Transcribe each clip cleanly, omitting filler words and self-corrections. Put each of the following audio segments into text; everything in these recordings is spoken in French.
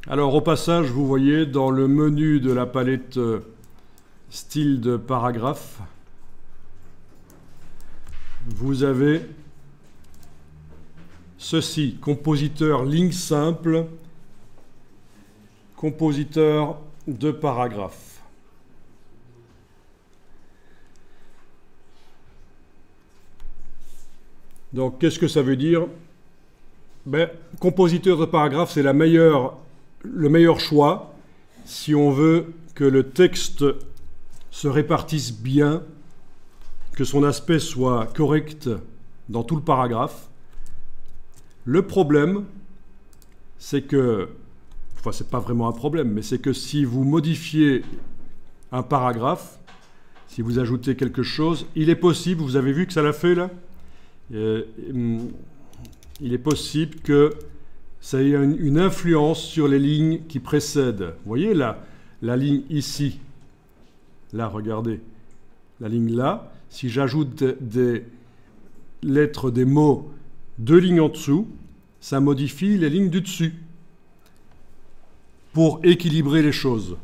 Alors au passage, vous voyez dans le menu de la palette style de paragraphe, vous avez ceci, compositeur ligne simple, compositeur de paragraphe. Donc qu'est-ce que ça veut dire? Compositeur de paragraphe, c'est le meilleur choix si on veut que le texte se répartisse bien, que son aspect soit correct dans tout le paragraphe. Le problème, c'est que, enfin c'est pas vraiment un problème, mais c'est que si vous modifiez un paragraphe, si vous ajoutez quelque chose, il est possible, vous avez vu que ça l'a fait là, il est possible que ça ait une influence sur les lignes qui précèdent. Vous voyez là, la ligne ici, là regardez, la ligne là, si j'ajoute des lettres, des mots, 2 lignes en dessous, ça modifie les lignes du dessus pour équilibrer les choses.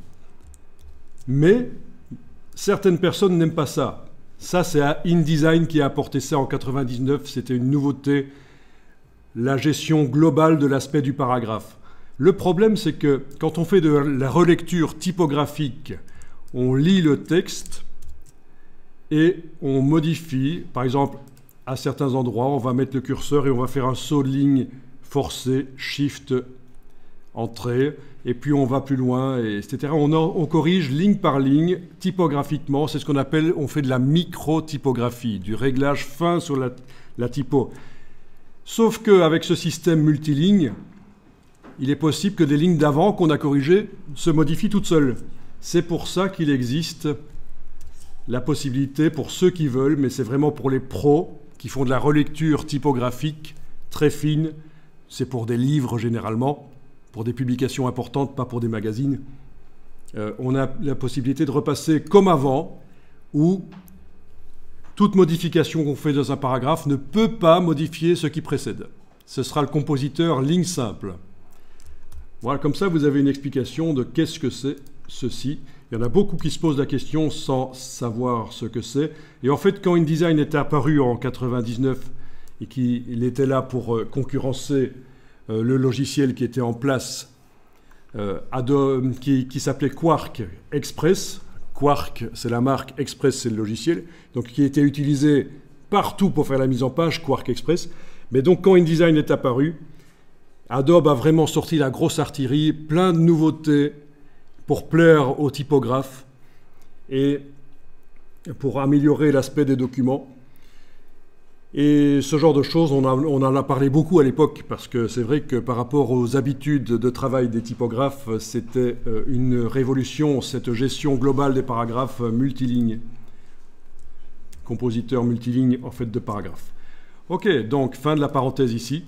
Mais certaines personnes n'aiment pas ça. Ça, c'est InDesign qui a apporté ça en 99. C'était une nouveauté, la gestion globale de l'aspect du paragraphe. Le problème, c'est que quand on fait de la relecture typographique, on lit le texte et on modifie. Par exemple, à certains endroits, on va mettre le curseur et on va faire un saut de ligne forcé, Shift, Entrée, et puis on va plus loin, etc. On corrige ligne par ligne, typographiquement. C'est ce qu'on appelle, on fait de la micro-typographie, du réglage fin sur la typo. Sauf qu'avec ce système multiligne, il est possible que des lignes d'avant qu'on a corrigées se modifient toutes seules. C'est pour ça qu'il existe la possibilité pour ceux qui veulent, mais c'est vraiment pour les pros qui font de la relecture typographique très fine. C'est pour des livres généralement, pour des publications importantes, pas pour des magazines. On a la possibilité de repasser comme avant, où toute modification qu'on fait dans un paragraphe ne peut pas modifier ce qui précède. Ce sera le compositeur ligne simple. Voilà, comme ça vous avez une explication de qu'est-ce que c'est ceci. Il y en a beaucoup qui se posent la question sans savoir ce que c'est. Et en fait, quand InDesign était apparu en 99 et qu'il était là pour concurrencer le logiciel qui était en place, qui s'appelait Quark Express. Quark, c'est la marque, Express, c'est le logiciel. Donc, qui était utilisé partout pour faire la mise en page, Quark Express. Mais donc, quand InDesign est apparu, Adobe a vraiment sorti la grosse artillerie, plein de nouveautés pour plaire aux typographes et pour améliorer l'aspect des documents. Et ce genre de choses, on en a parlé beaucoup à l'époque, parce que c'est vrai que par rapport aux habitudes de travail des typographes, c'était une révolution, cette gestion globale des paragraphes multilignes. Compositeur multiligne en fait de paragraphes. Ok, donc fin de la parenthèse ici.